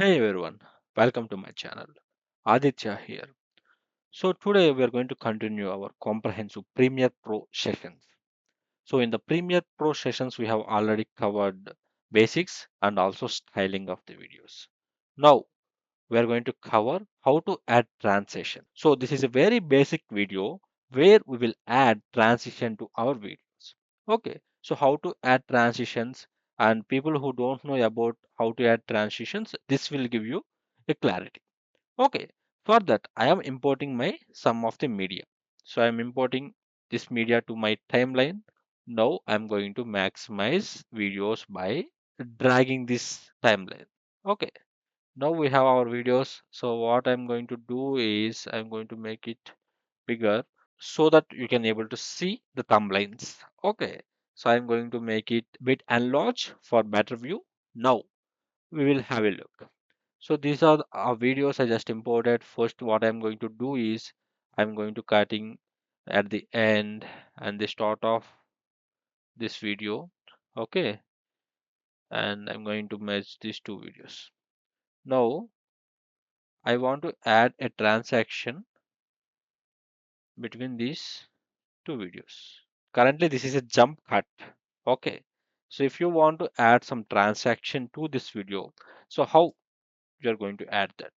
Hey everyone, welcome to my channel. Aditya here. So today we are going to continue our comprehensive Premiere Pro sessions. So in the Premiere Pro sessions we have already covered basics and also styling of the videos. Now we are going to cover how to add transition. So this is a very basic video where we will add transition to our videos. Okay, so how to add transitions, and people who don't know about how to add transitions, this will give you a clarity. Okay, for that I am importing my some of the media. So I am importing this media to my timeline. Now I'm going to maximize videos by dragging this timeline. Okay, now we have our videos. So what I'm going to do is I'm going to make it bigger so that you can able to see the thumbnails. Okay, so I'm going to make it bit enlarge for better view. Now we will have a look. So these are our videos I just imported. First, what I'm going to do is I'm going to cutting at the end and the start of this video. Okay, and I'm going to merge these two videos. Now I want to add a transaction between these two videos. Currently, this is a jump cut. Okay, so if you want to add some transaction to this video, so how you're going to add that?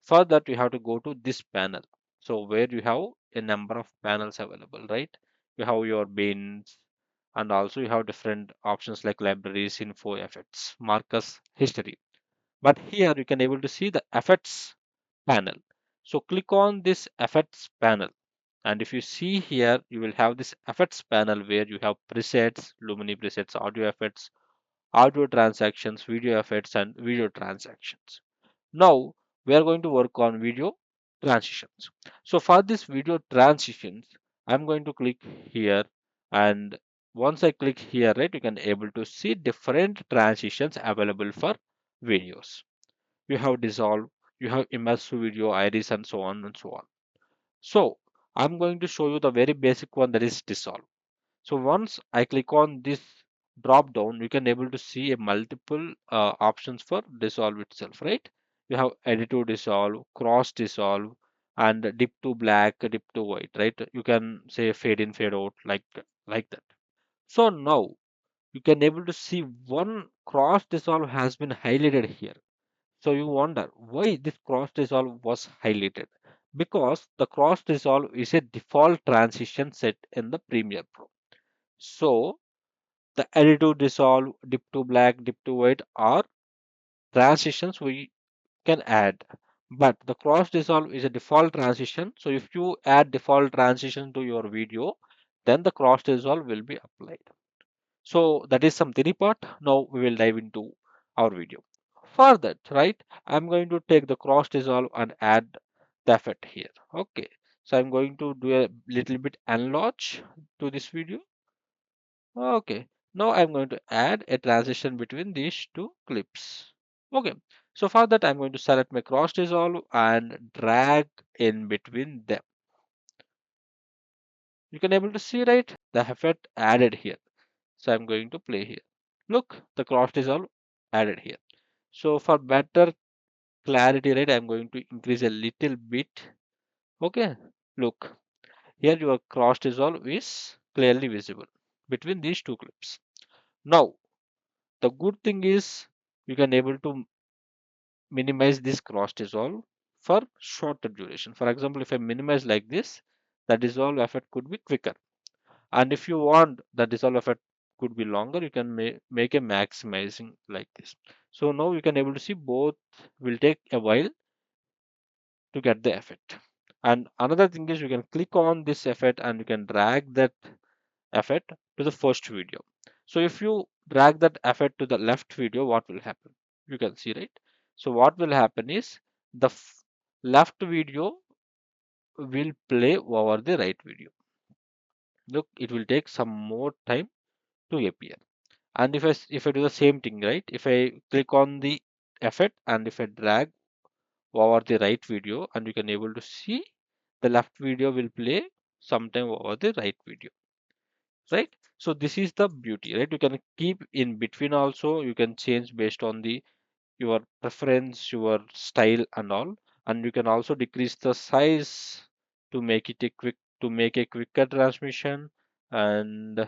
For that, you have to go to this panel. So where you have a number of panels available, right? You have your bins, and also you have different options like libraries, info, effects, markers, history. But here you can able to see the effects panel. So click on this effects panel. And if you see here, you will have this effects panel where you have presets, Lumini presets, audio transactions, video effects, and video transactions. Now we are going to work on video transitions. So for this video transitions, I'm going to click here, and once I click here, right, you can able to see different transitions available for videos. You have dissolve, you have immersive video, iris, and so on and so on. So I'm going to show you the very basic one, that is dissolve. So once I click on this drop down, you can able to see a multiple options for dissolve itself, right? You have edit to dissolve, cross dissolve, and dip to black, dip to white, right? You can say fade in, fade out, like that. So now you can able to see one cross dissolve has been highlighted here. So you wonder why this cross dissolve was highlighted, because the cross dissolve is a default transition set in the Premiere Pro. So the edit to dissolve, dip to black, dip to white are transitions we can add. But the cross dissolve is a default transition. So if you add default transition to your video, then the cross dissolve will be applied. So that is some theory part. Now we will dive into our video. For that, right, I'm going to take the cross dissolve and add the effect here. Okay. So I'm going to do a little bit enlarge to this video. Okay, now I'm going to add a transition between these two clips. Okay, so for that I'm going to select my cross dissolve and drag in between them. You can able to see, right, the effect added here. So I'm going to play here. Look, the cross dissolve added here. So for better clarity, right, I'm going to increase a little bit. Okay, look, here your cross dissolve is clearly visible between these two clips. Now the good thing is you can able to minimize this cross dissolve for shorter duration. For example, if I minimize like this, the dissolve effect could be quicker. And if you want the dissolve effect could be longer, you can make a maximizing like this. So now you can able to see both will take a while to get the effect. And another thing is you can click on this effect and you can drag that effect to the first video. So if you drag that effect to the left video, what will happen? You can see, right? So what will happen is the left video will play over the right video. Look, it will take some more time to appear. And if I do the same thing, right? If I click on the effect and if I drag over the right video, and you can able to see the left video will play sometime over the right video, right? So this is the beauty, right? You can keep in between also, you can change based on the your preference, your style and all. And you can also decrease the size to make it a quicker transmission. And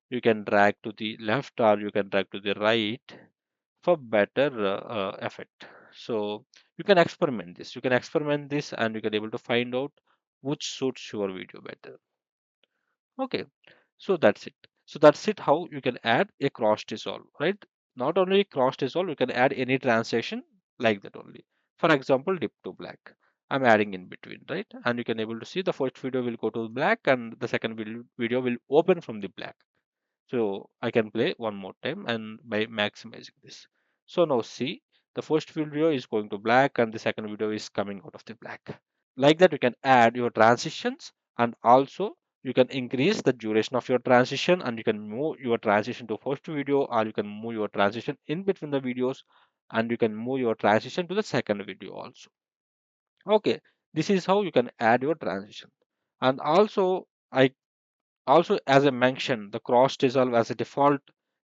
you can drag to the left or you can drag to the right for better effect. So you can experiment this and you can able to find out which suits your video better. Okay, so that's it. So that's it how you can add a cross dissolve, right? Not only cross dissolve, you can add any transition like that only. For example, dip to black. I'm adding in between, right? And you can able to see the first video will go to black and the second video will open from the black. So I can play one more time and by maximizing this. So now see, the first video is going to black and the second video is coming out of the black. Like that, you can add your transitions and also you can increase the duration of your transition and you can move your transition to first video or you can move your transition in between the videos and you can move your transition to the second video also. Okay, this is how you can add your transition. And also, I also, as I mentioned, the cross dissolve as a default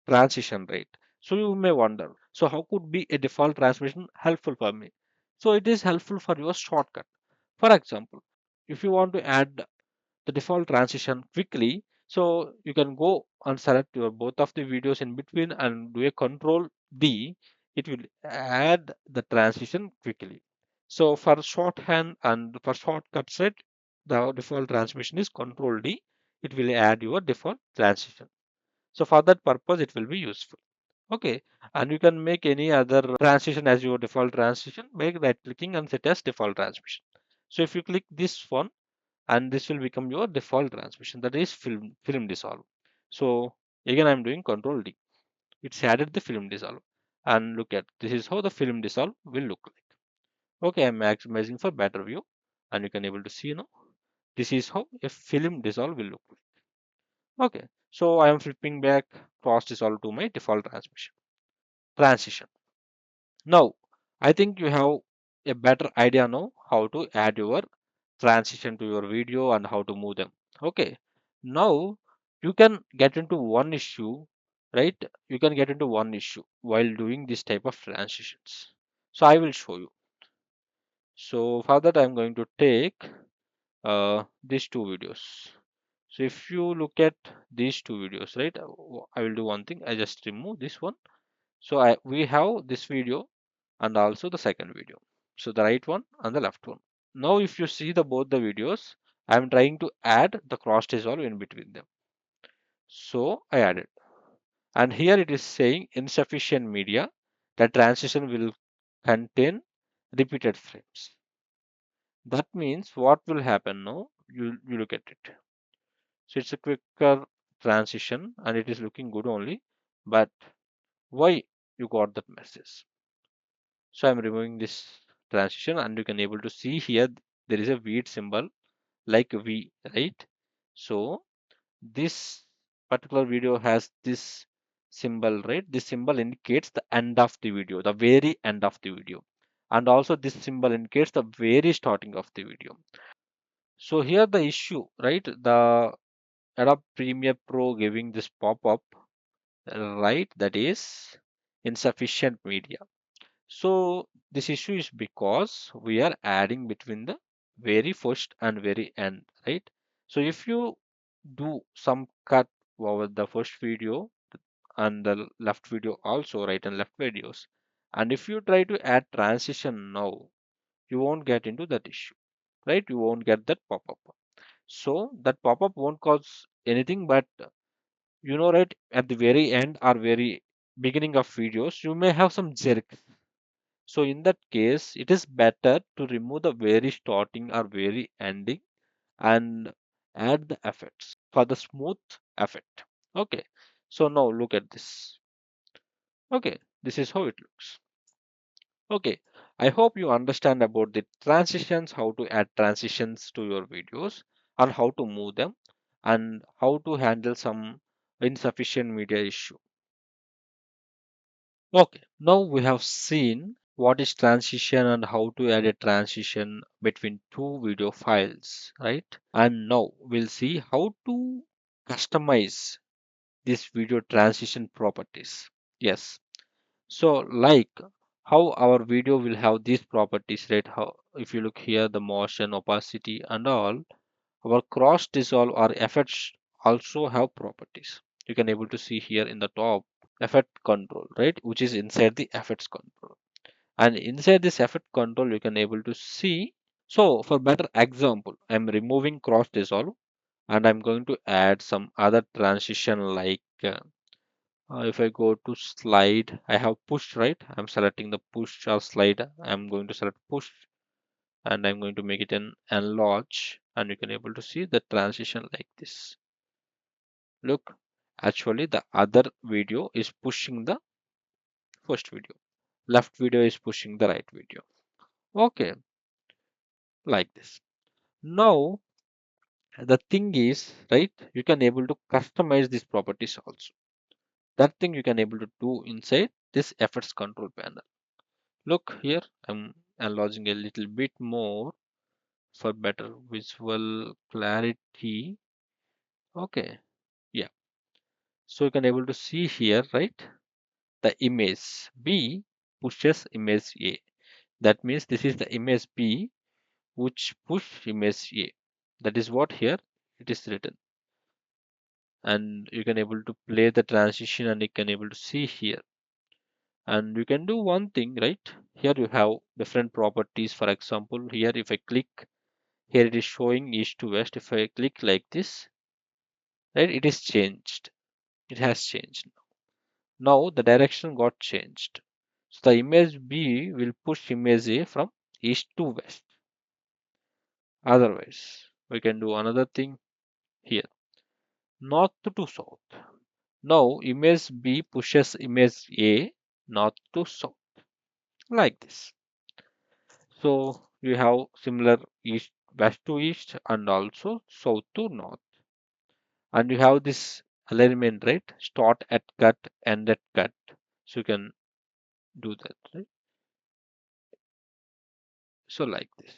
transition rate. So you may wonder, so how could be a default transmission helpful for me? So it is helpful for your shortcut. For example, if you want to add the default transition quickly, so you can go and select your both of the videos in between and do a control D. It will add the transition quickly. So for shorthand and for shortcut set, the default transmission is control D. It will add your default transition. So for that purpose, it will be useful. Okay, and you can make any other transition as your default transition by right clicking and set as default transmission. So if you click this one, and this will become your default transmission, that is film dissolve. So again I'm doing control D. It's added the film dissolve, and look at this is how the film dissolve will look like. Okay, I'm maximizing for better view and you can able to see now this is how a film dissolve will look like. Okay, so I am flipping back cross dissolve to my default transmission transition. Now I think you have a better idea now how to add your transition to your video and how to move them. Okay, now you can get into one issue, right? You can get into one issue while doing this type of transitions. So I will show you. So for that I'm going to take these two videos. So if you look at these two videos, right, I will do one thing. I just remove this one. So we have this video and also the second video. So the right one and the left one. Now if you see the both the videos, I am trying to add the cross dissolve in between them. So I added. And here it is saying insufficient media. The transition will contain repeated frames. That means what will happen now? You look at it. So it's a quicker transition and it is looking good only. But why you got that message? So I'm removing this transition and you can able to see here there is a weed symbol like V, right? So this particular video has this symbol, right? This symbol indicates the end of the video, the very end of the video. And also this symbol indicates the very starting of the video. So here the issue, right? The Adobe Premiere Pro giving this pop-up, right? That is insufficient media. So this issue is because we are adding between the very first and very end, right? So if you do some cut over the first video and the left video also, right and left videos, and if you try to add transition now, you won't get into that issue, right? You won't get that pop-up. So that pop-up won't cause anything, but right, at the very end or very beginning of videos, you may have some jerk. So in that case, it is better to remove the very starting or very ending and add the effects for the smooth effect. Okay. So now look at this. Okay. This is how it looks. Okay. I hope you understand about the transitions, how to add transitions to your videos and how to move them and how to handle some insufficient media issue. Okay, now we have seen what is transition and how to add a transition between two video files, right? And now we'll see how to customize this video transition properties. Yes, so like how our video will have these properties, right? How if you look here, the motion, opacity, and all, our cross dissolve or effects also have properties. You can able to see here in the top effect control, right, which is inside the effects control. And inside this effect control, you can able to see. So for better example, I'm removing cross dissolve and I'm going to add some other transition like if I go to slide, I have push, right? I'm selecting the push or slide. I'm going to select push and I'm going to make it an enlarge, and you can able to see the transition like this. Look, actually the other video is pushing the first video. Left video is pushing the right video. Okay, like this. Now the thing is, right, you can able to customize these properties also. That thing you can able to do inside this effects control panel. Look here, I'm enlarging a little bit more for better visual clarity. Okay, yeah. So you can able to see here, right? The image B pushes image A. That means this is the image B which push image A. That is what here it is written. And you can able to play the transition and you can able to see here. And you can do one thing, right? Here you have different properties. For example, here if I click, here it is showing east to west. If I click like this, right, it is changed. It has changed. Now the direction got changed. So the image B will push image A from east to west. Otherwise, we can do another thing here. North to south. Now image B pushes image A north to south. Like this. So you have similar east, west to east and also south to north. And you have this alignment, right? Start at cut, end at cut. So you can do that, right? So like this.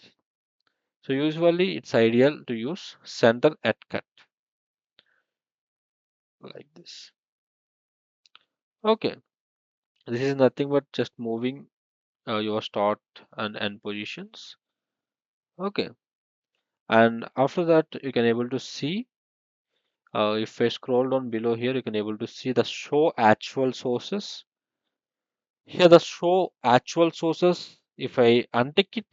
So usually it's ideal to use center at cut like this. Okay, this is nothing but just moving your start and end positions. Okay, and after that you can able to see if I scroll down below here, you can able to see the show actual sources. Here the show actual sources. If I untick it,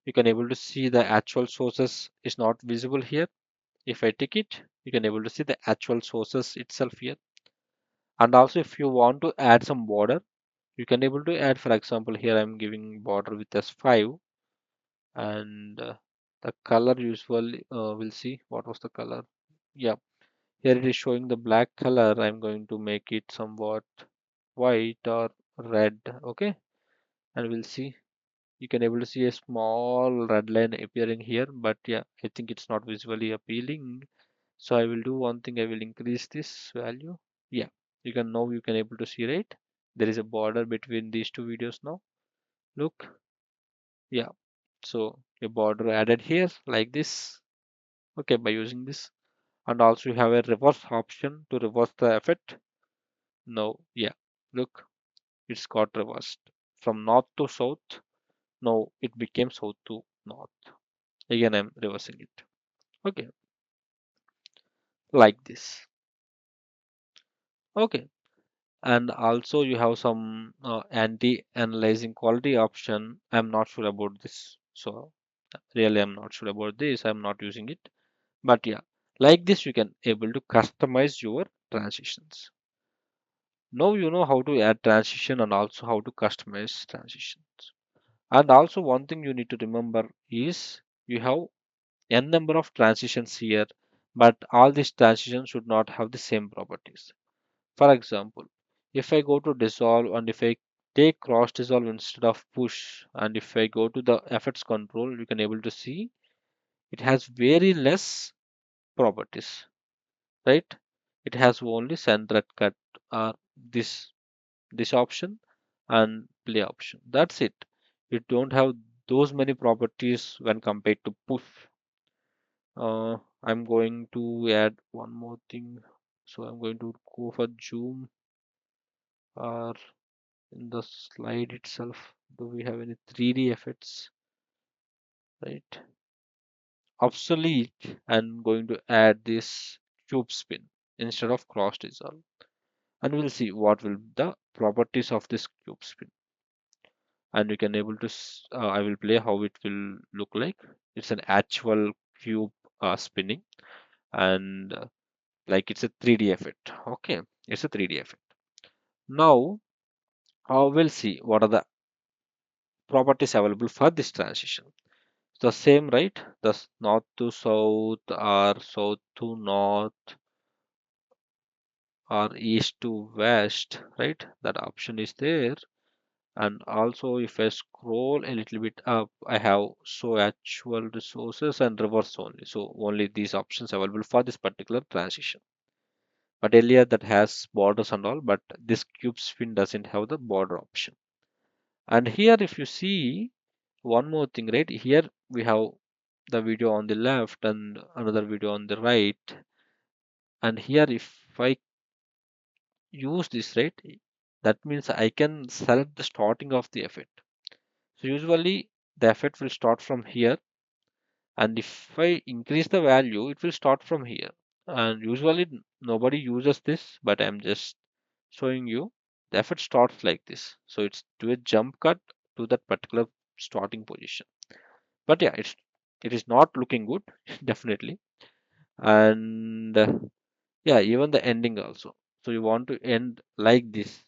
you can able to see the actual sources is not visible here. If I tick it, you can able to see the actual sources itself here. And also if you want to add some border, you can able to add, for example, here I'm giving border with S5 and the color usually we'll see what was the color. Yeah, here it is showing the black color. I'm going to make it somewhat white or red. Okay, and we'll see. You can able to see a small red line appearing here, but yeah, I think it's not visually appealing. So I will do one thing. I will increase this value. Yeah, you can able to see, right? There is a border between these two videos now. Look, yeah. So a border added here like this. Okay, by using this, and also you have a reverse option to reverse the effect. No, yeah. Look, it's got reversed from north to south. No, it became south to north. Again, I'm reversing it. Okay, like this. Okay, and also you have some anti-analyzing quality option. I'm not sure about this, so really I'm not sure about this. I'm not using it, but yeah, like this you can able to customize your transitions. Now you know how to add transition and also how to customize transitions. And also one thing you need to remember is you have n number of transitions here, but all these transitions should not have the same properties. For example, if I go to dissolve and if I take cross dissolve instead of push, and if I go to the effects control, you can able to see it has very less properties, right? It has only centered cut or this option and play option. That's it. You don't have those many properties when compared to push. I'm going to add one more thing. So I'm going to go for zoom or in the slide itself. Do we have any 3D effects? Right. Obsolete. And going to add this cube spin instead of cross dissolve. And we'll see what will the properties of this cube spin. And we can able to I will play how it will look like. It's an actual cube spinning, and like it's a 3D effect. Okay, it's a 3D effect. Now we'll see what are the properties available for this transition. The same, right? The north to south or south to north or east to west, right? That option is there. And also if I scroll a little bit up, I have show actual resources and reverse only. So only these options available for this particular transition. But earlier that has borders and all, but this cube spin doesn't have the border option. And here if you see one more thing, right? Here we have the video on the left and another video on the right. And here if I use this, right, that means I can select the starting of the effect. So usually the effect will start from here, and if I increase the value, it will start from here. And usually nobody uses this, but I'm just showing you the effect starts like this. So it's do a jump cut to that particular starting position. But yeah, it is not looking good, definitely. And yeah, even the ending also. So you want to end like this.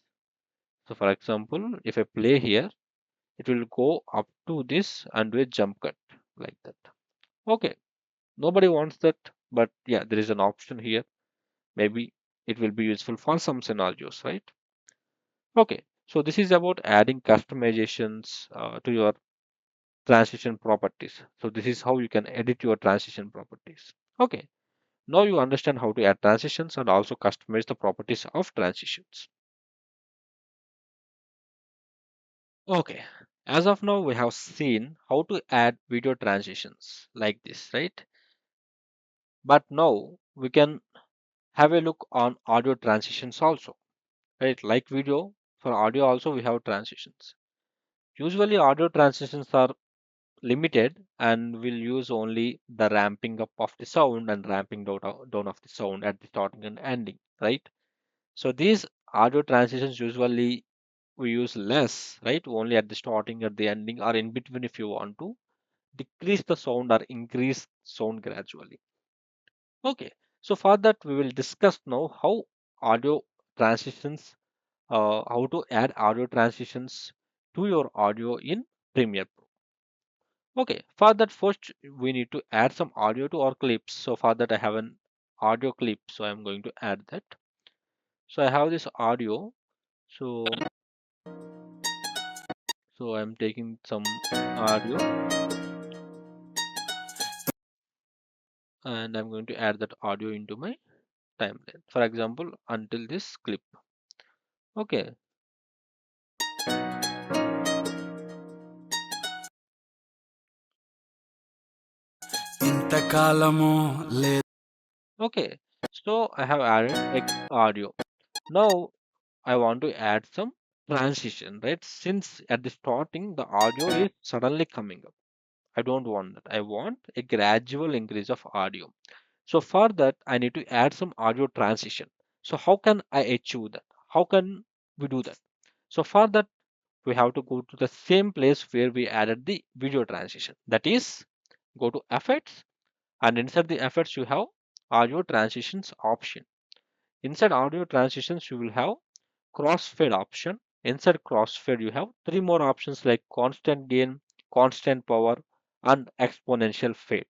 So for example, if I play here, it will go up to this and do a jump cut like that. Okay, nobody wants that, but yeah, there is an option here. Maybe it will be useful for some scenarios, right? Okay, so this is about adding customizations to your transition properties. So this is how you can edit your transition properties. Okay, now you understand how to add transitions and also customize the properties of transitions. Okay, as of now, we have seen how to add video transitions like this, right? But now we can have a look on audio transitions also, right? Like video, for audio also we have transitions. Usually audio transitions are limited and will use only the ramping up of the sound and ramping down of the sound at the starting and ending, right? So these audio transitions usually we use less, right? Only at the starting, at the ending, or in between if you want to decrease the sound or increase sound gradually. Okay, so for that we will discuss now how audio transitions, how to add audio transitions to your audio in Premiere Pro. Okay, for that first we need to add some audio to our clips. So for that I have an audio clip, so I'm going to add that. So I have this audio. So I'm taking some audio and I'm going to add that audio into my timeline. For example, until this clip. Okay, ఇంతకాలము లే okay. So I have added a audio. Now I want to add some transition, right? Since at the starting the audio is suddenly coming up. I don't want that. I want a gradual increase of audio. So for that, I need to add some audio transition. So how can I achieve that? How can we do that? So for that, we have to go to the same place where we added the video transition. That is, go to effects and inside the effects you have audio transitions option. Inside audio transitions, you will have crossfade option. Inside crossfade, you have three more options like constant gain, constant power, and exponential fade.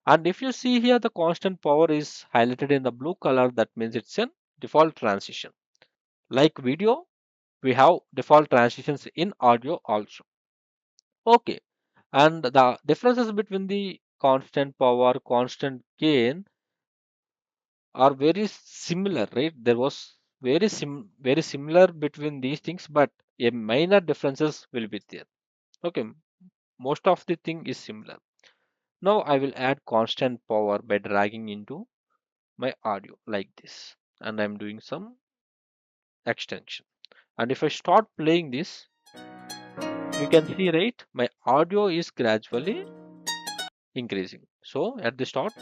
And if you see here, the constant power is highlighted in the blue color. That means it's a default transition. Like video, we have default transitions in audio also. Okay. And the differences between the constant power, constant gain are very similar, right? There was very similar between these things, but a minor differences will be there. Okay, most of the thing is similar. Now I will add constant power by dragging into my audio like this, and I'm doing some extension. And if I start playing this, you can see, right, my audio is gradually increasing. So at the start,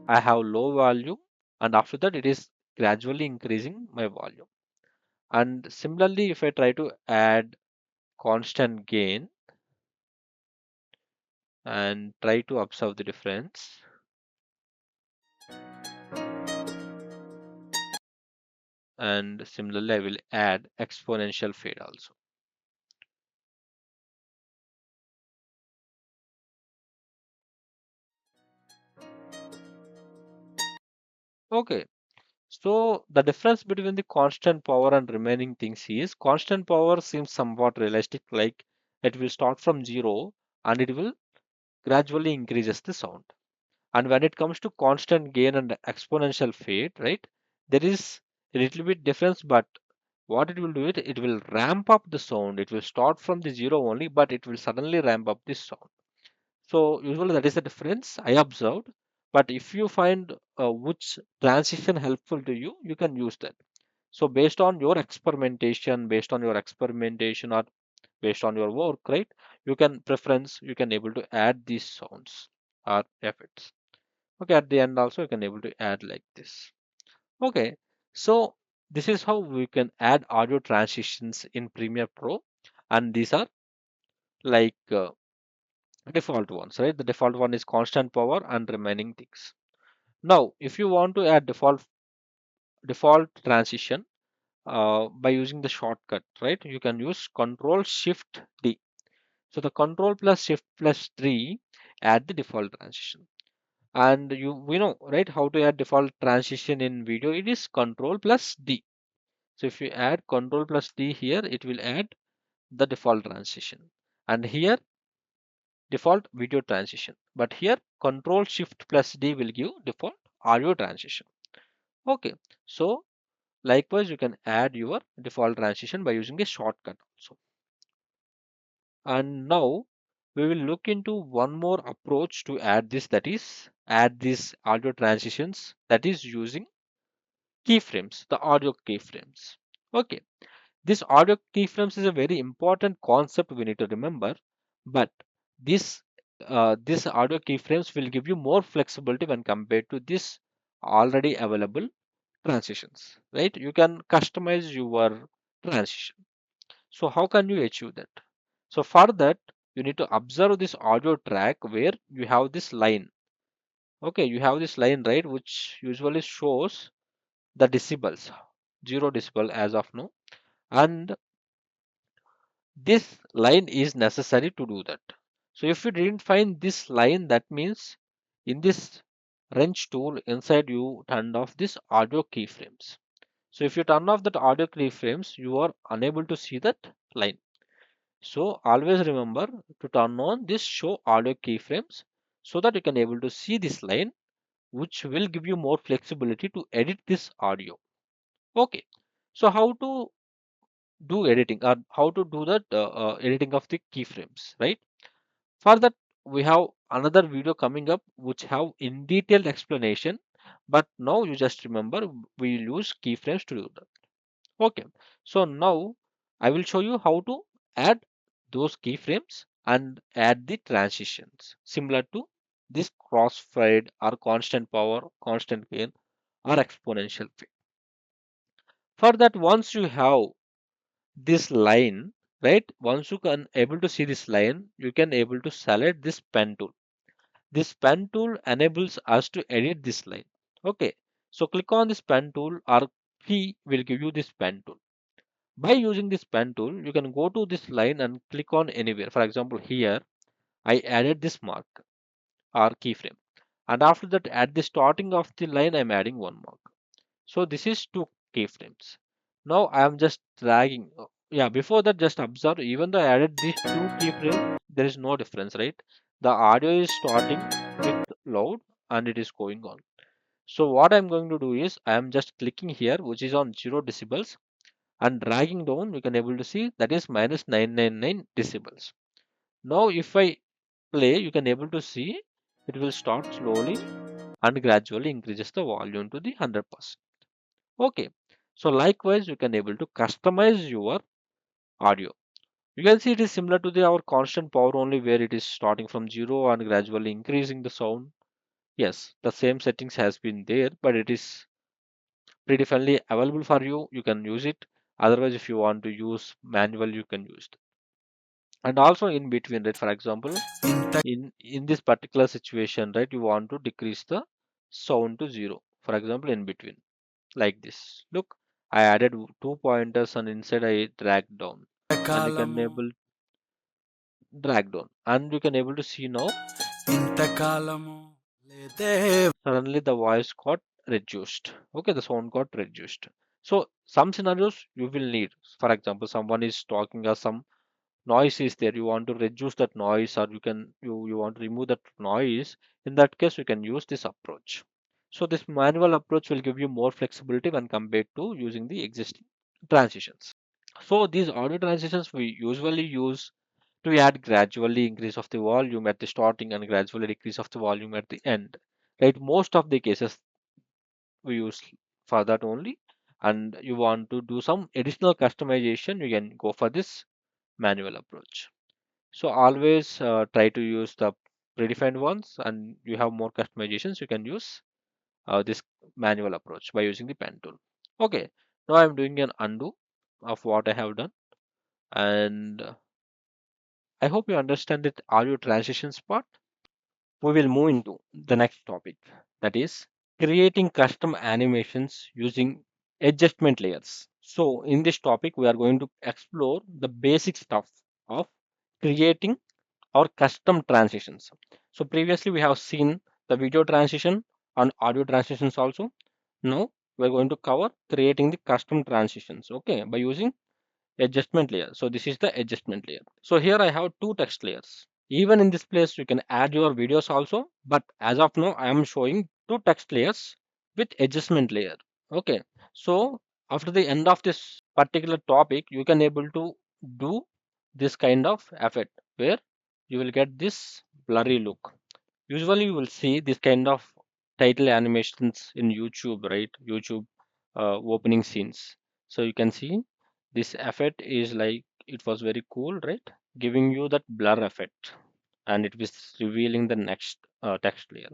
I have low volume, and after that, it is gradually increasing my volume. And similarly, if I try to add constant gain and try to observe the difference, and similarly, I will add exponential fade also. Okay, so the difference between the constant power and remaining things is constant power seems somewhat realistic, like it will start from zero and it will gradually increases the sound. And when it comes to constant gain and exponential fade, right, there is a little bit difference, but what it will do it will ramp up the sound. It will start from the zero only, but it will suddenly ramp up this sound. So usually that is the difference I observed. But if you find which transition helpful to you, you can use that. So based on your experimentation or based on your work, right, you can able to add these sounds or effects. Okay, at the end also you can able to add like this. Okay, so this is how we can add audio transitions in Premiere Pro, and these are like default ones, right? The default one is constant power and remaining things. Now, if you want to add default transition by using the shortcut, right? You can use Control Shift D. So the Control plus Shift plus 3 add the default transition. And we know, right, how to add default transition in video. It is Control plus D. So if you add Control plus D here, it will add the default transition. And here default video transition. But here Control Shift plus D will give default audio transition. Okay. So likewise, you can add your default transition by using a shortcut also. And now we will look into one more approach to add this, that is add these audio transitions, that is using keyframes, the audio keyframes. Okay, this audio keyframes is a very important concept we need to remember, but this this audio keyframes will give you more flexibility when compared to this already available transitions, right? You can customize your transition. So how can you achieve that? So for that, you need to observe this audio track where you have this line. Okay, you have this line, right, which usually shows the decibels, 0 decibel as of now. And this line is necessary to do that. So if you didn't find this line, that means in this wrench tool inside you turned off this audio keyframes. So if you turn off that audio keyframes, you are unable to see that line. So always remember to turn on this show audio keyframes so that you can able to see this line, which will give you more flexibility to edit this audio. Okay. So how to do editing, or how to do that editing of the keyframes, right? For that, we have another video coming up which have in detailed explanation. But now you just remember we will use keyframes to do that. Okay, so now I will show you how to add those keyframes and add the transitions similar to this crossfade or constant power, constant gain, or exponential fade. For that, once you have this line, right? Once you can able to see this line, you can able to select this pen tool. This pen tool enables us to edit this line. Okay, so click on this pen tool, or key will give you this pen tool. By using this pen tool, you can go to this line and click on anywhere. For example, here I added this mark or keyframe, and after that, at the starting of the line, I'm adding one mark. So this is two keyframes. Now I am just dragging. Yeah, before that, just observe. Even though I added these two keyframes, there is no difference, right? The audio is starting with loud and it is going on. So what I'm going to do is I am just clicking here, which is on 0 decibels, and dragging down. You can able to see that is minus 999 decibels. Now if I play, you can able to see it will start slowly and gradually increases the volume to the 100%. Okay, so likewise you can able to customize your audio. You can see it is similar to our constant power only, where it is starting from zero and gradually increasing the sound. Yes, the same settings has been there, but it is predefinedly available for you. You can use it. Otherwise, if you want to use manual, you can use it. And also in between, right? For example, in this particular situation, right, you want to decrease the sound to zero. For example, in between, like this. Look, I added two pointers and inside I drag down, and you can కాలము able drag down, and you can able to see now. ఇంతకాలము లేదే Suddenly the voice got reduced. Okay, the sound got reduced. So some scenarios you will need. For example, someone is talking or some noise is there. You want to reduce that noise, or you want to remove that noise. In that case, you can use this approach. So this manual approach will give you more flexibility when compared to using the existing transitions. So these audio transitions we usually use to add gradually increase of the volume at the starting and gradually decrease of the volume at the end. Right, most of the cases we use for that only. And you want to do some additional customization, you can go for this manual approach. So always try to use the predefined ones, and you have more customizations, you can use this manual approach by using the pen tool. Okay, now I'm doing an undo of what I have done, and I hope you understand that audio transitions part. We will move into the next topic, that is creating custom animations using adjustment layers. So in this topic we are going to explore the basic stuff of creating our custom transitions. So previously we have seen the video transition and audio transitions also. Now we're going to cover creating the custom transitions, okay, by using adjustment layer. So this is the adjustment layer. So here I have two text layers. Even in this place you can add your videos also, but as of now I am showing two text layers with adjustment layer. Okay, so after the end of this particular topic you can able to do this kind of effect where you will get this blurry look. Usually you will see this kind of title animations in YouTube, right? YouTube opening scenes. So you can see this effect is like it was very cool, right? Giving you that blur effect, and it was revealing the next text layer.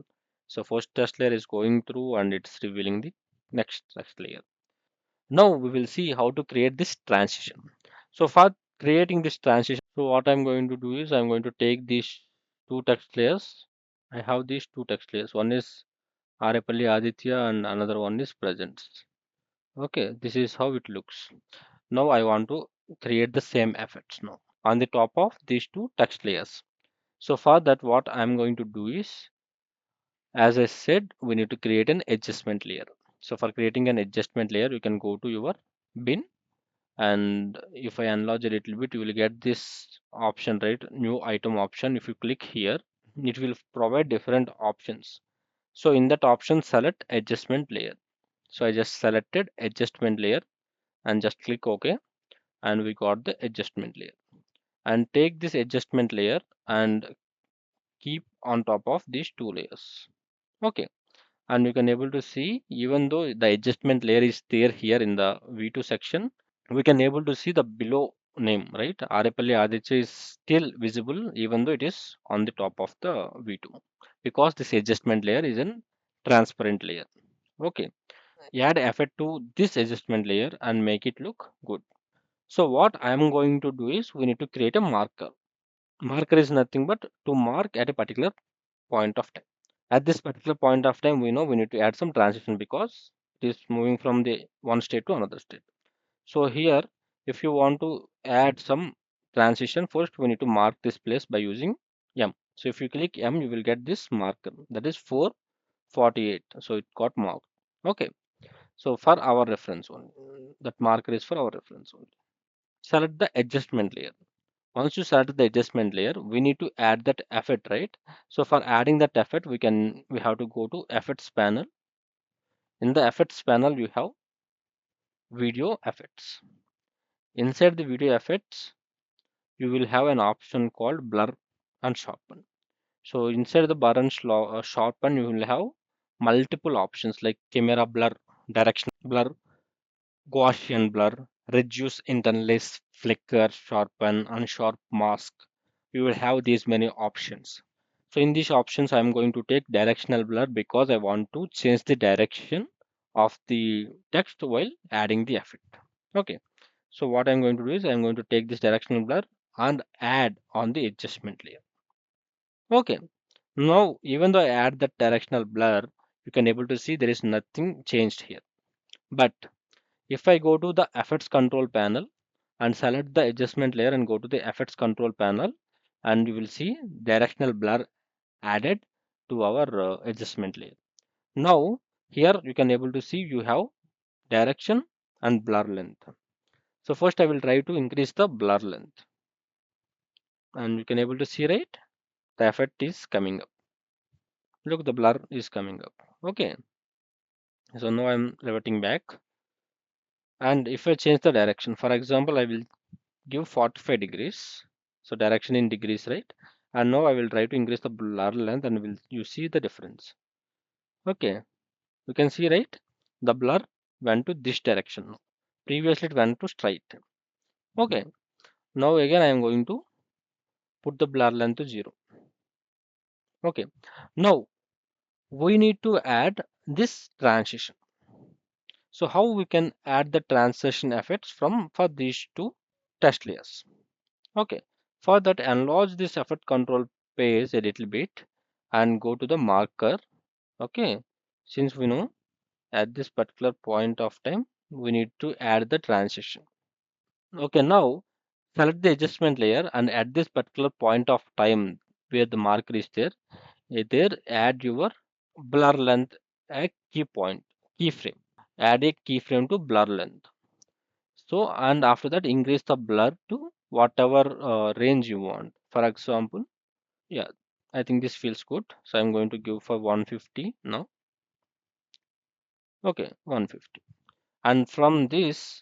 So first text layer is going through and it's revealing the next text layer. Now we will see how to create this transition. So for creating this transition, so what I'm going to do is I'm going to take these two text layers. I have these two text layers. One is Arepalli Aditya and another one is Presents. Okay, this is how it looks. Now I want to create the same effects now on the top of these two text layers. So for that, what I'm going to do is, as I said, we need to create an adjustment layer. So for creating an adjustment layer, you can go to your bin, and if I enlarge a little bit, you will get this option, right? New item option. If you click here, it will provide different options. So in that option, select adjustment layer. So I just selected adjustment layer and just click OK, and we got the adjustment layer. And take this adjustment layer and keep on top of these two layers. Okay, and you can able to see, even though the adjustment layer is there here in the V2 section, we can able to see the below name, right? Arepalli Aditya is still visible even though it is on the top of the V2, because this adjustment layer is a transparent layer. Okay, add effect to this adjustment layer and make it look good. So what I am going to do is we need to create a marker. Marker is nothing but to mark at a particular point of time. At this particular point of time, we know we need to add some transition because it is moving from the one state to another state. So here, if you want to add some transition, first we need to mark this place by using M. So if you click M, you will get this marker, that is 448. So it got marked. Okay. So for our reference only, that marker is for our reference only. Select the adjustment layer. Once you select the adjustment layer, we need to add that effect, right? So for adding that effect, we have to go to effects panel. In the effects panel, you have video effects. Inside the video effects, you will have an option called blur and sharpen. So inside the blur and sharpen, you will have multiple options like camera blur, directional blur, Gaussian blur, reduce internalize, flicker, sharpen, unsharp mask. You will have these many options. So in these options, I'm going to take directional blur because I want to change the direction of the text while adding the effect. Okay. So what I'm going to do is I'm going to take this directional blur and add on the adjustment layer. Okay. Now, even though I add that directional blur, you can able to see there is nothing changed here. But if I go to the effects control panel and select the adjustment layer and go to the effects control panel, and you will see directional blur added to our adjustment layer. Now, here you can able to see you have direction and blur length. So first I will try to increase the blur length, and you can able to see, right, the effect is coming up. Look, the blur is coming up. Okay, so now I'm reverting back, and if I change the direction, for example, I will give 45 degrees, so direction in degrees, right? And now I will try to increase the blur length, and will you see the difference? Okay, you can see, right, the blur went to this direction now. Previously it went to straight. Okay, now again I am going to put the blur length to 0. Okay, now we need to add this transition. So how we can add the transition effects from for these two test layers? Okay, for that enlarge this effect control page a little bit and go to the marker. Okay, since we know at this particular point of time we need to add the transition. Okay, now select the adjustment layer, and at this particular point of time where the marker is there, there add your blur length a key point, keyframe. Add a keyframe to blur length. So, and after that increase the blur to whatever range you want. For example, yeah, I think this feels good. So I'm going to give for 150 now. Okay, 150. And from this,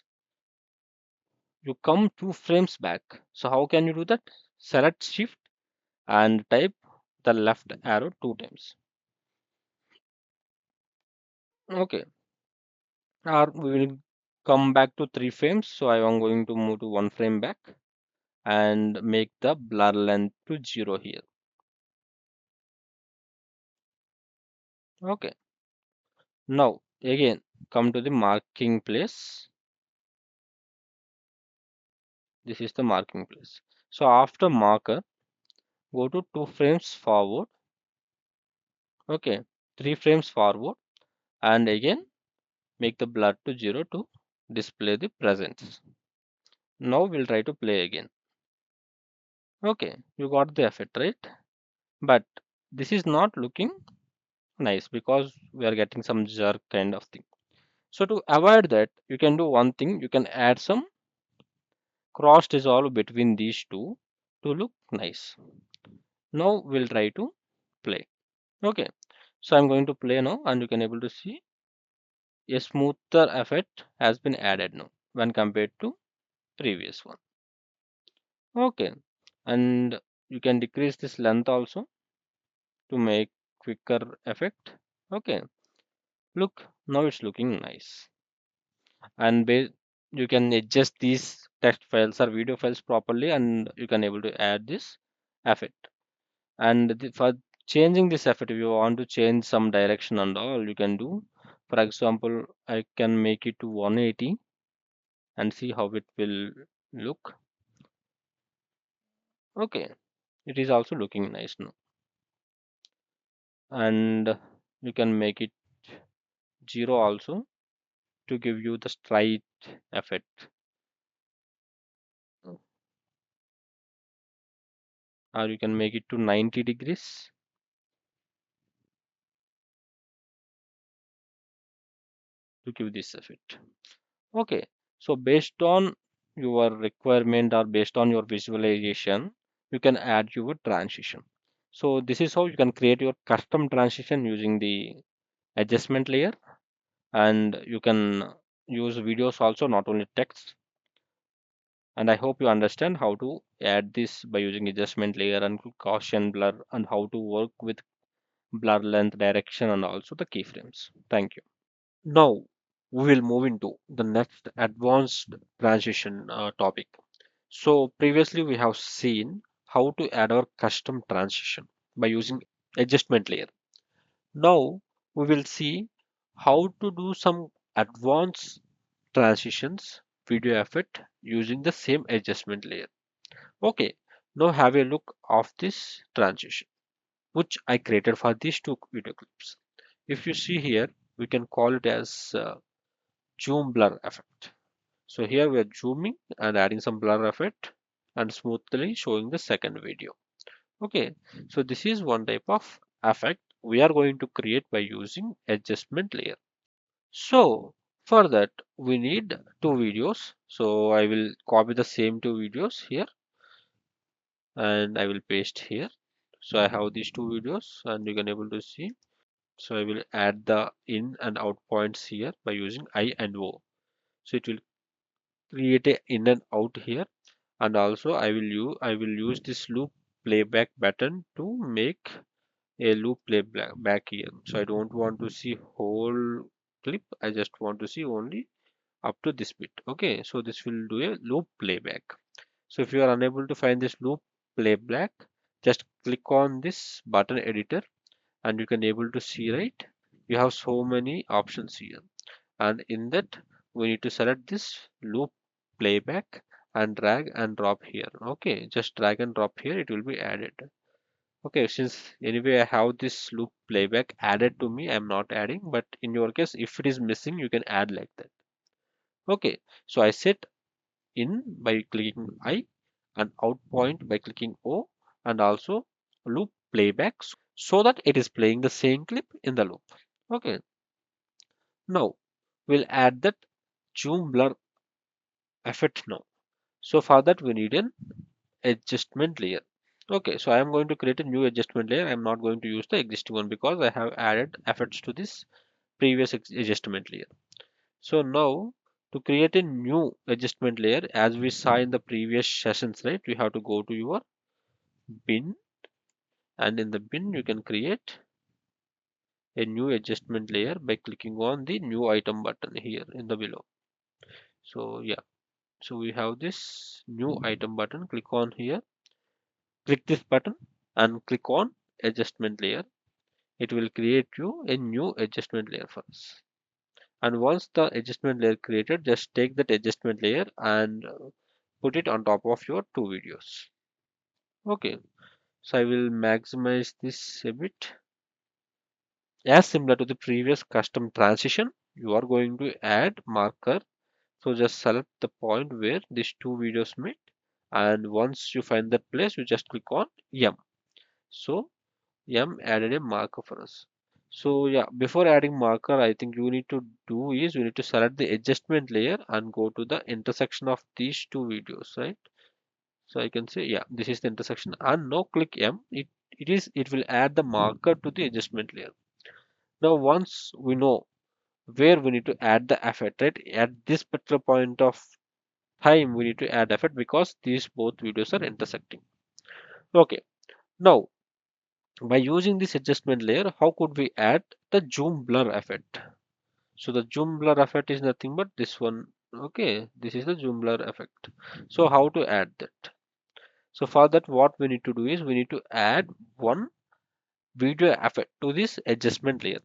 you come 2 frames back. So how can you do that? Select shift and type the left arrow 2 times. Okay, or we will come back to 3 frames. So I am going to move to 1 frame back and make the blur length to 0 here. Okay, now again come to the marking place. This is the marking place. So after marker, go to 2 frames forward. Okay, 3 frames forward, and again make the blur to 0 to display the presence. Now we'll try to play again. Okay, you got the effect, right? But this is not looking nice because we are getting some jerk kind of thing. So to avoid that, you can do one thing. You can add some cross dissolve between these two to look nice. Now we'll try to play. Okay, so I'm going to play now, and you can able to see a smoother effect has been added now when compared to previous one. Okay, and you can decrease this length also to make quicker effect. Okay, look, now it's looking nice. And you can adjust these text files or video files properly, and you can able to add this effect. And for changing this effect, if you want to change some direction and all, you can do. For example, I can make it to 180 and see how it will look. Okay, it is also looking nice now. And you can make it 0 also to give you the straight effect, or you can make it to 90 degrees to give this effect. Okay, so based on your requirement or based on your visualization, you can add your transition. So this is how you can create your custom transition using the adjustment layer, and you can use videos also, not only text. And I hope you understand how to add this by using adjustment layer and Gaussian blur, and how to work with blur length, direction, and also the keyframes. Thank you. Now, we will move into the next advanced transition topic. So previously we have seen how to add our custom transition by using adjustment layer. Now we will see how to do some advanced transitions video effect using the same adjustment layer. Okay, now have a look of this transition which I created for these two video clips. If you see here, we can call it as zoom blur effect. So here we are zooming and adding some blur effect and smoothly showing the second video. Okay, so this is one type of effect we are going to create by using adjustment layer. So for that we need two videos. So I will copy the same two videos here and I will paste here. So I have these two videos and you can able to see. So I will add the in and out points here by using I and O. So it will create a in and out here, and also I will use this loop playback button to make a loop playback here. So I don't want to see whole clip. I just want to see only up to this bit. Okay, so this will do a loop playback. So if you are unable to find this loop playback, just click on this button editor and you can able to see, right, you have so many options here, and in that we need to select this loop playback and drag and drop here. Okay, just drag and drop here, it will be added. Okay, since anyway I have this loop playback added to me, I'm not adding, but in your case if it is missing you can add like that. Okay, so I set in by clicking I and out point by clicking O, and also loop playback so that it is playing the same clip in the loop. Okay, now we'll add that zoom blur effect now. So for that we need an adjustment layer. Okay, so I am going to create a new adjustment layer. I am not going to use the existing one because I have added effects to this previous adjustment layer. So now to create a new adjustment layer, as we saw in the previous sessions, right, we have to go to your bin, and in the bin you can create a new adjustment layer by clicking on the new item button here in the below. So yeah, so we have this new item button. Click on here, click this button and click on adjustment layer. It will create you a new adjustment layer for us. And once the adjustment layer created, just take that adjustment layer and put it on top of your two videos. Okay, so I will maximize this a bit. As similar to the previous custom transition, you are going to add marker. So just select the point where these two videos meet, and once you find that place you just click on M. So M added a marker for us. So yeah, before adding marker, I think you need to do is you need to select the adjustment layer and go to the intersection of these two videos, right? So I can say yeah, this is the intersection, and now click M. It will add the marker to the adjustment layer. Now once we know where we need to add the effect, right? At this particular point of time we need to add effect because these both videos are intersecting. Okay, now by using this adjustment layer, how could we add the zoom blur effect? So the zoom blur effect is nothing but this one. Okay, this is the zoom blur effect. So how to add that? So for that what we need to do is we need to add one video effect to this adjustment layer.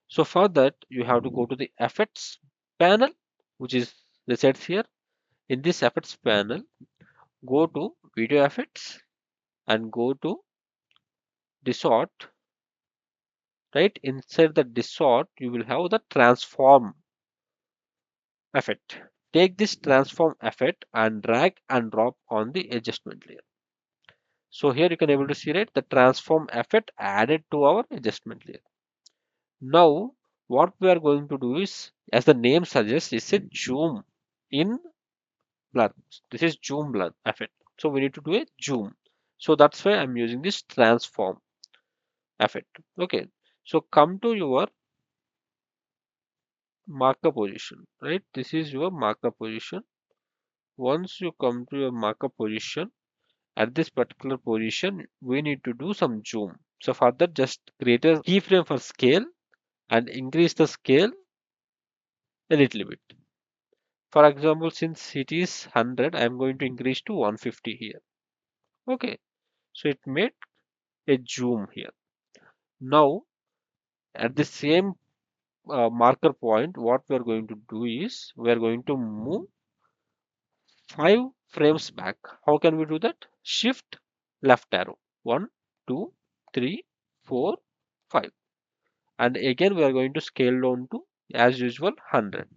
So for that you have to go to the effects panel, which is resides here. In this effects panel, go to video effects and go to distort. Right inside the distort you will have the transform effect. Take this transform effect and drag and drop on the adjustment layer. So here you can able to see, right, the transform effect added to our adjustment layer. Now what we are going to do is, as the name suggests, is a zoom in blur. This is zoom blur effect. So we need to do a zoom. So that's why I'm using this transform effect. Okay. So come to your marker position, right? This is your marker position. Once you come to your marker position, at this particular position, we need to do some zoom. So for that, just create a keyframe for scale and increase the scale a little bit. For example, since it is 100, I am going to increase to 150 here. Okay, so it made a zoom here. Now, at the same marker point, what we are going to do is we are going to move 5 frames back. How can we do that? Shift left arrow. One, two, three, 4, 5. And again, we are going to scale down to, as usual, 100.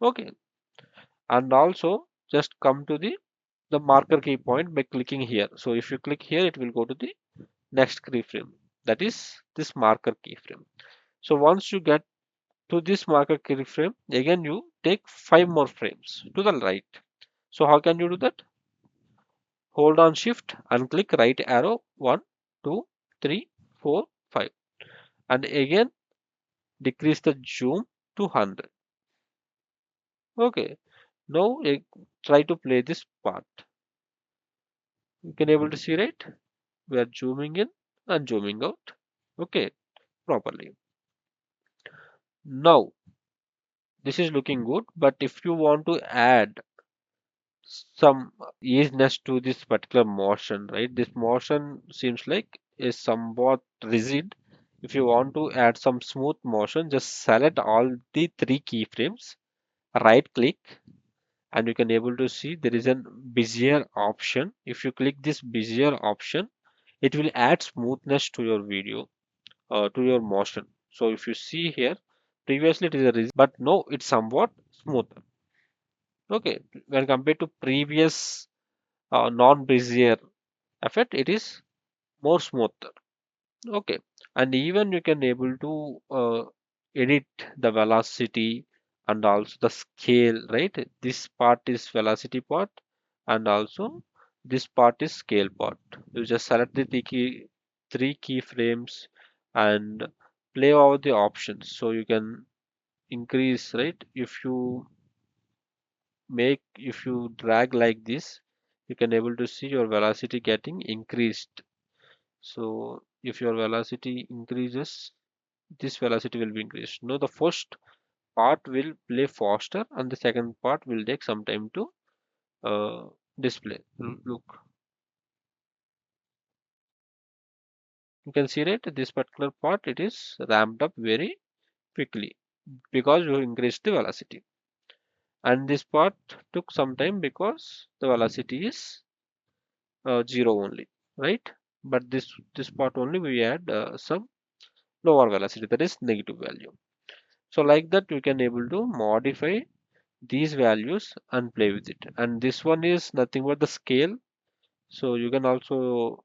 Okay. And also, just come to the marker key point by clicking here. So if you click here, it will go to the next keyframe. That is this marker keyframe. So once you get to this marker keyframe, again you take 5 more frames to the right. So how can you do that? Hold on shift and click right arrow. One, two, three, 4, 5. And again decrease the zoom to 100. Okay. Now try to play this part. You can able to see, right? We are zooming in and zooming out. Okay, properly. Now this is looking good, but if you want to add some easiness to this particular motion, right? This motion seems like is somewhat rigid. If you want to add some smooth motion, just select all the 3 keyframes, right click, and you can able to see there is a bezier option. If you click this bezier option, it will add smoothness to your video, to your motion. So if you see here, previously it is a rigid, but no, it's somewhat smoother. Okay, when compared to previous non-bezier effect, it is more smoother. Okay, and even you can able to edit the velocity and also the scale, right? This part is velocity part, and also this part is scale part. You just select the 3 keyframes and play over the options, so you can increase, right? If you drag like this, you can able to see your velocity getting increased. So if your velocity increases, this velocity will be increased. Now the first part will play faster and the second part will take some time to uh, display. Look, you can see, right, this particular part it is ramped up very quickly because you increased the velocity, and this part took some time because the velocity is 0 only, right? But this part only we add some lower velocity, that is negative value. So like that you can able to modify these values and play with it. And this one is nothing but the scale, so you can also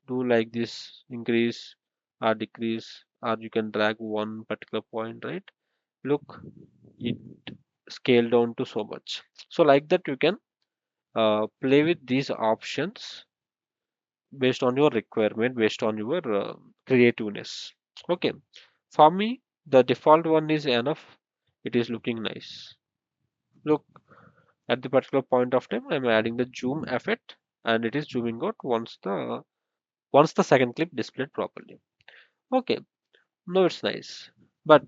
do like this, increase or decrease, or you can drag one particular point, right? Look, it scale down to so much. So like that you can play with these options based on your requirement, based on your creativeness. Okay, for me the default one is enough. It is looking nice. Look, at the particular point of time I'm adding the zoom effect, and it is zooming out once the second clip displayed properly. Okay, no, it's nice, but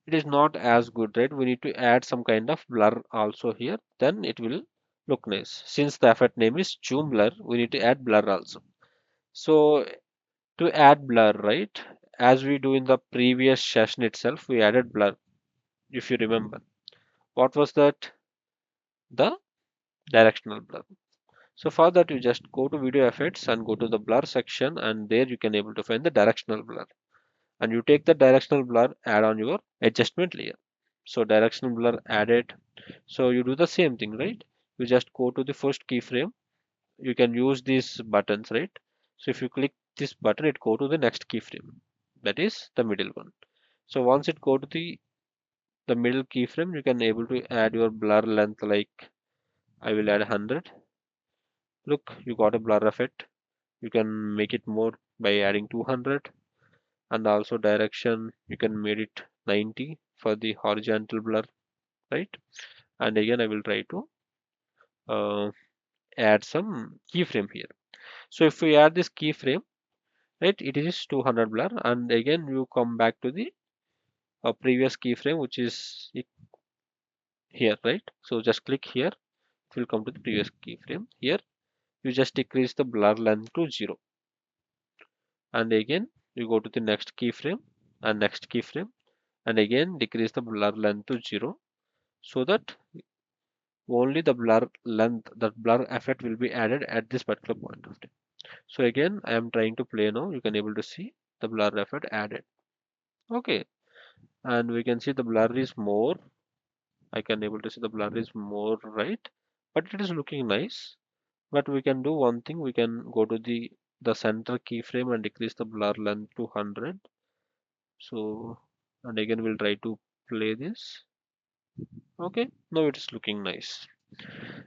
it is not as good, right? We need to add some kind of blur also here, then it will look nice. Since the effect name is zoom blur, we need to add blur also. So to add blur, right, as we do in the previous session itself, we added blur. If you remember, what was that? The directional blur. So for that, you just go to video effects and go to the blur section, and there you can able to find the directional blur, and you take the directional blur, add on your adjustment layer. So directional blur added. So you do the same thing, right? You just go to the first keyframe. You can use these buttons, right? So if you click this button, it go to the next keyframe, that is the middle one. So once it go to the middle keyframe, you can able to add your blur length, like I will add 100. Look, you got a blur effect. You can make it more by adding 200, and also direction you can make it 90 for the horizontal blur, right? And again I will try to uh, add some keyframe here. So if we add this keyframe, right, it is 200 blur, and again you come back to the previous keyframe which is here, right? So just click here, it will come to the previous keyframe. Here you just decrease the blur length to 0, and again you go to the next keyframe and next keyframe, and again decrease the blur length to 0, so that only the blur length, the blur effect will be added at this particular point of time. So again I am trying to play now, you can able to see the blur effect added. Okay, and we can see the blur is more, I can able to see the blur is more, right? But it is looking nice. But we can do one thing, we can go to the center keyframe and decrease the blur length to 100. So, and again we'll try to play this. Okay, now it is looking nice,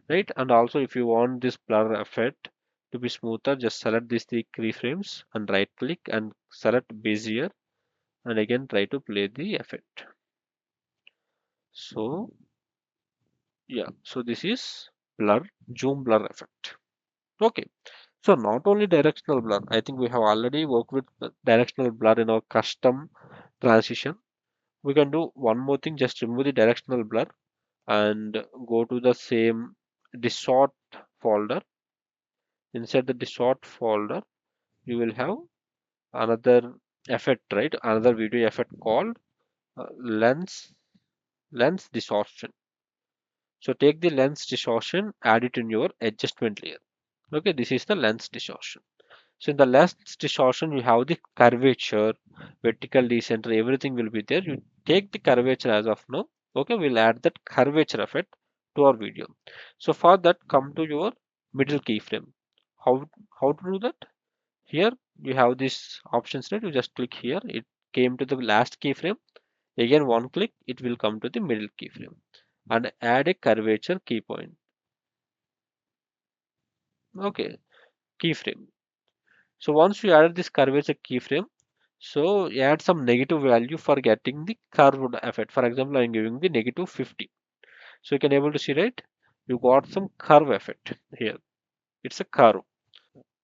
right? And also if you want this blur effect to be smoother, just select these three keyframes and right click and select Bezier, and again try to play the effect. So yeah, so this is blur, zoom blur effect. Okay, so not only directional blur, I think we have already worked with the directional blur in our custom transition. We can do one more thing, just remove the directional blur and go to the same distort folder. Inside the distort folder, you will have another effect, right? Another video effect called lens distortion. So take the lens distortion, add it in your adjustment layer. Okay, this is the lens distortion. So in the lens distortion, you have the curvature, vertical decenter, everything will be there. You take the curvature as of now. Okay, we'll add that curvature effect to our video. So for that, come to your middle keyframe. How to do that? Here you have these options, right? You just click here. It came to the last keyframe. Again, one click, it will come to the middle keyframe and add a curvature key point. Okay, keyframe. So once you added this curvature keyframe, so you add some negative value for getting the curved effect. For example, I am giving the negative 50. So you can able to see, right? You got some curve effect here. It's a curve.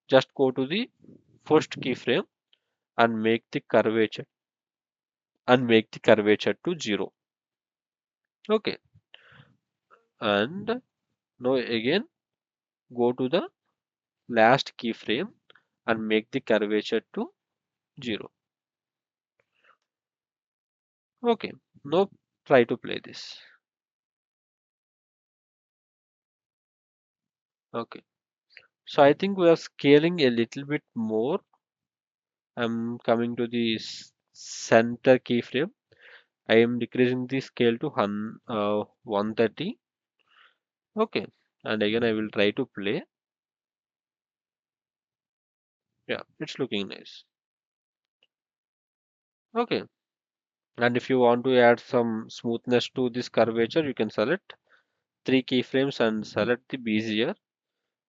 Just go to the first keyframe and make the curvature to 0. Okay. And now again go to the last keyframe and make the curvature to 0. Okay. Now try to play this. Okay. So I think we are scaling a little bit more. I'm coming to the center keyframe. I am decreasing the scale to 130. Okay. And again, I will try to play. Yeah, it's looking nice. Okay. And if you want to add some smoothness to this curvature, you can select three keyframes and select the Bezier,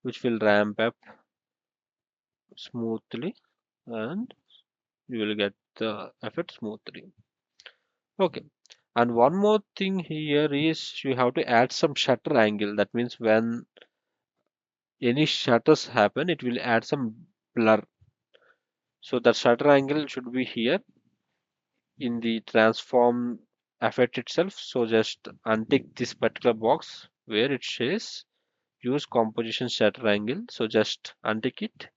which will ramp up smoothly, and you will get the effect smoothly. Okay. And one more thing here is you have to add some shutter angle. That means when any shutters happen, it will add some blur. So the shutter angle should be here in the transform effect itself. So just untick this particular box where it says use composition shutter angle. So just untick it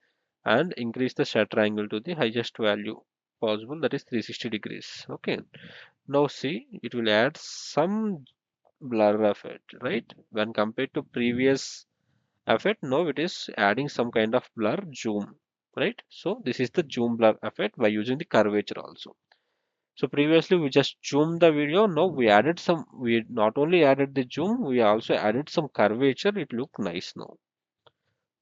and increase the shutter angle to the highest value possible, that is 360 degrees. Okay. Now see, it will add some blur effect, right? When compared to previous effect, now it is adding some kind of blur zoom, right? So this is the zoom blur effect by using the curvature also. So previously we just zoomed the video, now we not only added the zoom, we also added some curvature. It look nice now.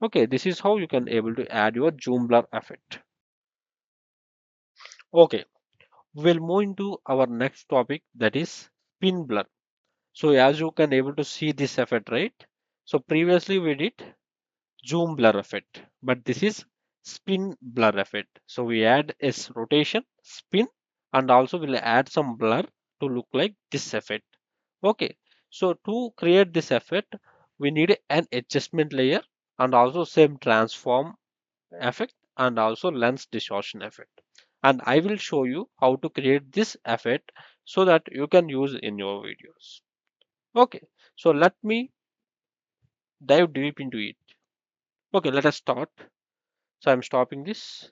Okay, this is how you can able to add your zoom blur effect. Okay, we'll move into our next topic, that is spin blur. So as you can able to see this effect, right? So previously we did zoom blur effect, but this is spin blur effect. So we add is rotation, spin, and also we'll add some blur to look like this effect. Okay, so to create this effect, we need an adjustment layer and also same transform effect and also lens distortion effect. And I will show you how to create this effect so that you can use in your videos. Okay, so let me dive deep into it. Okay, let us start. So I'm stopping this.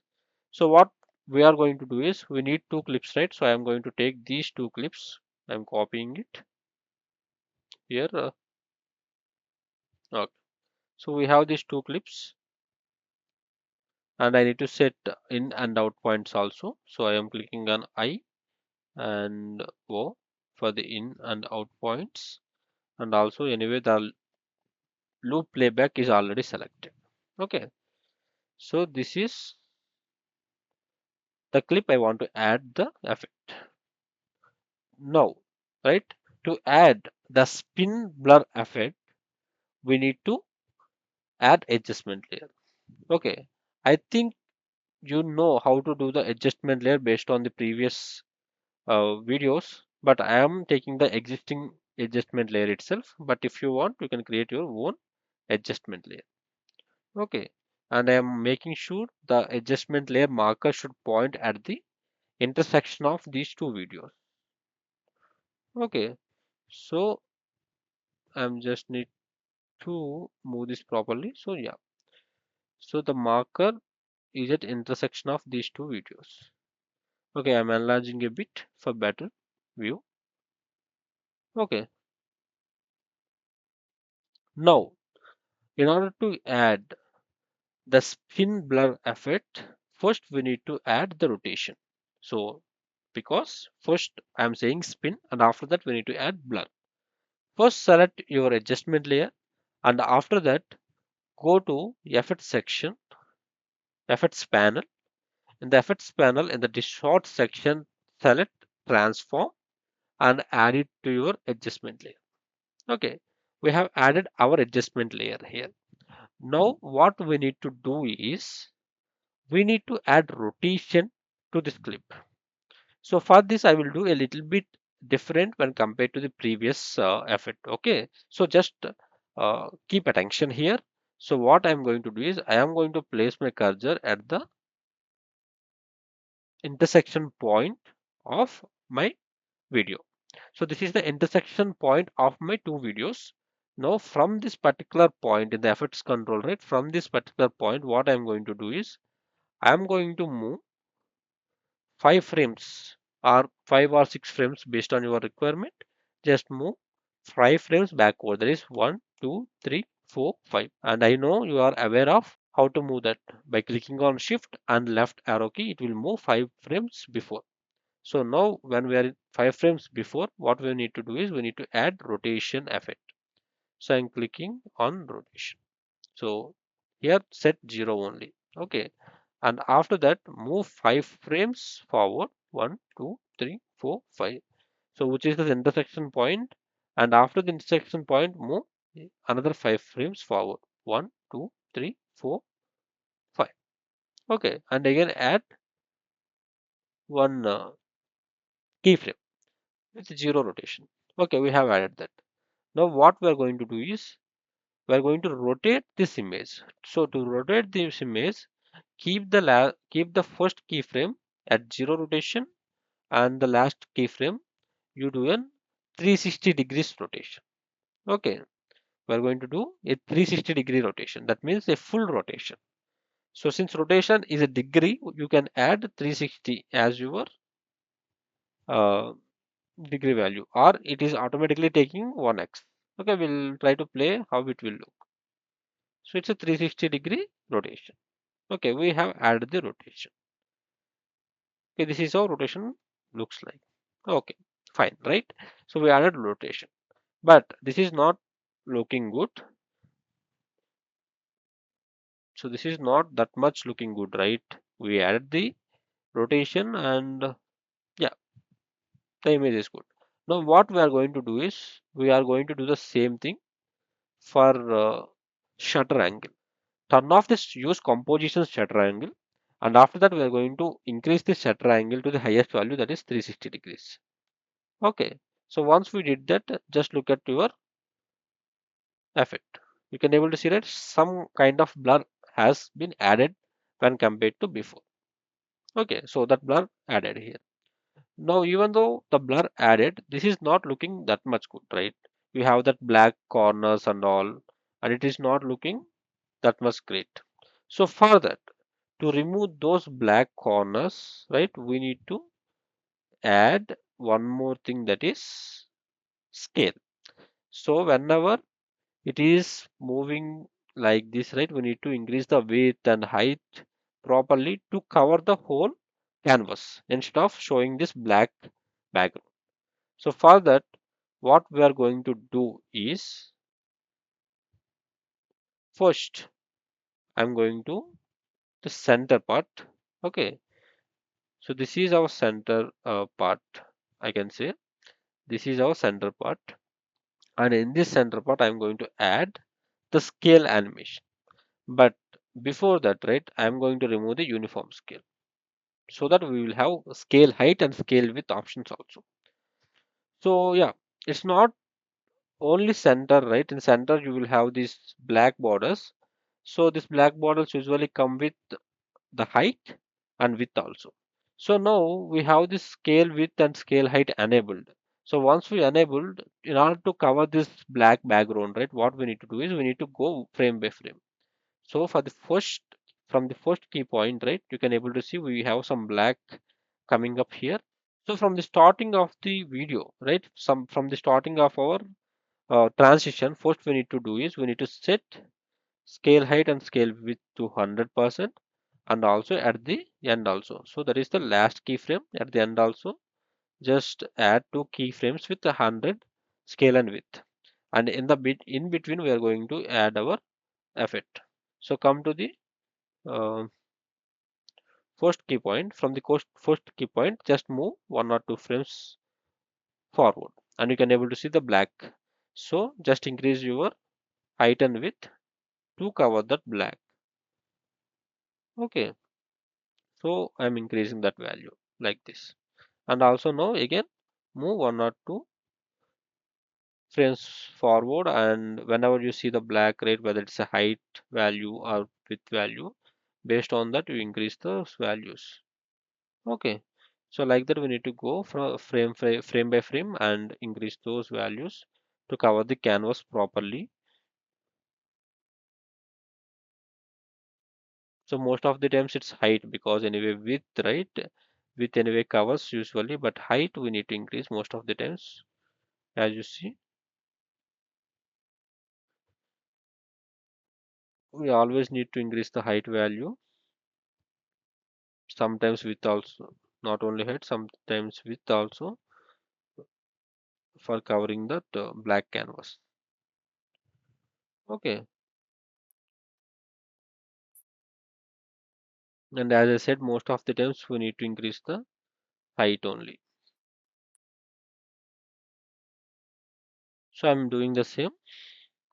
So what we are going to do is we need two clips, right? So I'm going to take these two clips. I'm copying it here. Okay. So we have these two clips and I need to set in and out points also. So I am clicking on I and O for the in and out points. And also anyway the loop playback is already selected. Okay. So this is the clip I want to add the effect. Now, right? To add the spin blur effect, we need to add adjustment layer. Okay. I think you know how to do the adjustment layer based on the previous videos, but I am taking the existing adjustment layer itself. But if you want, you can create your own adjustment layer. Okay. And I am making sure the adjustment layer marker should point at the intersection of these two videos. Okay. So I'm just need to move this properly. So yeah. So the marker is at intersection of these two videos. Okay, I'm enlarging a bit for better view. Okay. Now, in order to add the spin blur effect, first we need to add the rotation. So because first I'm saying spin and after that we need to add blur. First select your adjustment layer and after that go to effects section, effects panel. In the effects panel in the distort section select transform and add it to your adjustment layer. Okay, we have added our adjustment layer here. Now what we need to do is we need to add rotation to this clip. So for this, I will do a little bit different when compared to the previous effort. Okay, so just keep attention here. So what I am going to do is I am going to place my cursor at the intersection point of my video. So this is the intersection point of my two videos. Now from this particular point in the effects control, right, from this particular point, what I am going to do is I am going to move 5 frames or 5 or 6 frames based on your requirement. Just move 5 frames backward. That is 1, 2, 3, 4, 5. And I know you are aware of how to move that by clicking on shift and left arrow key. It will move 5 frames before. So now when we are in 5 frames before, what we need to do is we need to add rotation effect. So I'm clicking on rotation. So here set 0 only. Okay. And after that move 5 frames forward. 1, 2, 3, 4, 5. So which is the intersection point. And after the intersection point move another 5 frames forward. 1, 2, 3, 4, 5. Okay. And again add one keyframe with 0 rotation. Okay, we have added that. Now what we are going to do is we are going to rotate this image. So to rotate this image, keep the first keyframe at 0 rotation and the last keyframe you do a 360 degrees rotation. Okay, we are going to do a 360-degree rotation. That means a full rotation. So since rotation is a degree, you can add 360 as your uh, degree value, or it is automatically taking 1x. Okay, we'll try to play how it will look. So it's a 360-degree rotation. Okay, we have added the rotation. Okay, this is how rotation looks like. Okay, fine, right? So we added rotation, but this is not looking good. So this is not that much looking good, right? We added the rotation and yeah, the image is good. Now what we are going to do is we are going to do the same thing for shutter angle. Turn off this use composition shutter angle, and after that we are going to increase the shutter angle to the highest value, that is 360 degrees. Okay, so once we did that, just look at your effect. You can able to see that some kind of blur has been added when compared to before. Okay, so that blur added here. Now even though the blur added, this is not looking that much good, right? we have that black corners and all, and it is not looking that much great. So for that, to remove those black corners, right, we need to add one more thing, that is scale. So whenever it is moving like this, right, we need to increase the width and height properly to cover the whole canvas instead of showing this black background. So for that, what we are going to do is, first I'm going to the center part. Okay, so this is our center part. I can say this is our center part, and in this center part I'm going to add the scale animation. But before that, right, I'm going to remove the uniform scale so that we will have scale height and scale width options also. So yeah, it's not only center, right? In center you will have these black borders. So these black borders usually come with the height and width also. So now we have this scale width and scale height enabled. So once we enabled, in order to cover this black background, right, what we need to do is we need to go frame by frame. So for the first, from the first key point, right, you can able to see we have some black coming up here. So from the starting of the video, right, some from the starting of our transition, first we need to do is we need to set scale height and scale width to 100%, and also at the end also. So that is the last keyframe. At the end also, just add two keyframes with 100 scale and width. And in the bit in between, we are going to add our effect. So come to the uh, first key point. From the first key point, just move 1 or 2 frames forward, and you can able to see the black. So just increase your height and width to cover that black. Okay, so I'm increasing that value like this. And also now again move 1 or 2 frames forward, and whenever you see the black, right, whether it's a height value or width value, based on that you increase those values. Okay, so like that we need to go from frame by frame and increase those values to cover the canvas properly. So most of the times it's height, because anyway width, right, width anyway covers usually, but height we need to increase most of the times, as you see. We always need to increase the height value, sometimes width also, not only height, sometimes width also, for covering that black canvas. Okay, and as I said, most of the times we need to increase the height only. So I'm doing the same.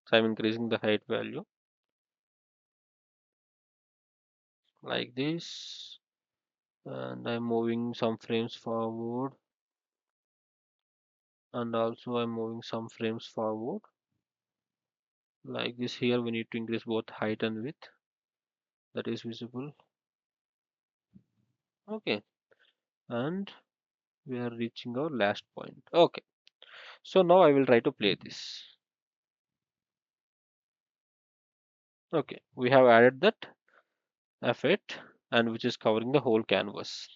So I'm increasing the height value like this, and I'm moving some frames forward, and also I'm moving some frames forward like this. Here we need to increase both height and width, that is visible. Okay, and we are reaching our last point. Okay, so now I will try to play this. Okay, we have added that effect, and which is covering the whole canvas.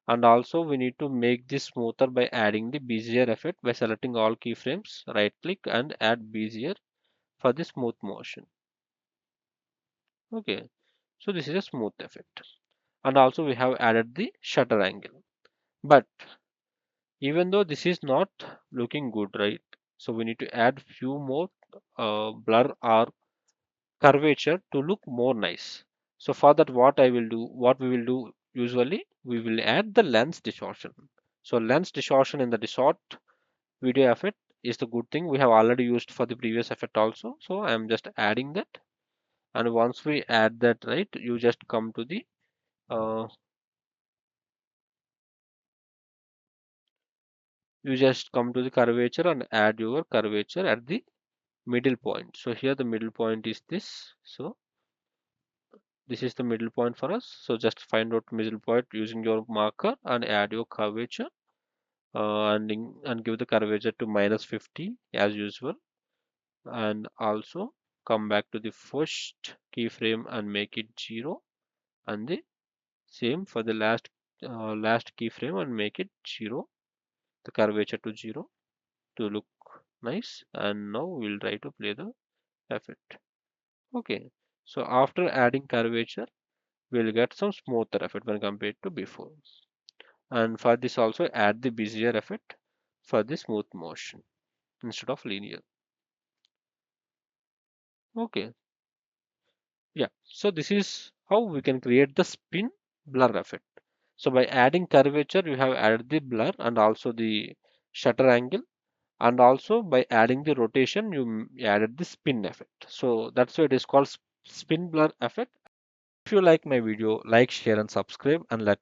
And also we need to make this smoother by adding the bezier effect by selecting all keyframes, right click and add bezier for the smooth motion. Okay, so this is a smooth effect. And also we have added the shutter angle. But even though this is not looking good, right? So we need to add few more blur or curvature to look more nice. So for that, what we will do usually, we will add the lens distortion. So lens distortion in the distort video effect is the good thing. We have already used for the previous effect also. So I am just adding that. And once we add that, right, you just come to the curvature and add your curvature at the middle point. So here the middle point is this. So this is the middle point for us. So just find out middle point using your marker and add your curvature. and give the curvature to -50 as usual, and also come back to the first keyframe and make it 0, and the same for the last keyframe and make it 0, the curvature to 0 to look nice. And now we'll try to play the effect. Okay, so after adding curvature, we'll get some smoother effect when compared to before. And for this also add the Bezier effect for the smooth motion instead of linear. Okay, yeah. So this is how we can create the spin blur effect. So by adding curvature, you have added the blur and also the shutter angle, and also by adding the rotation, you added the spin effect. So that's why it is called spin blur effect. If you like my video, like, share, and subscribe, and let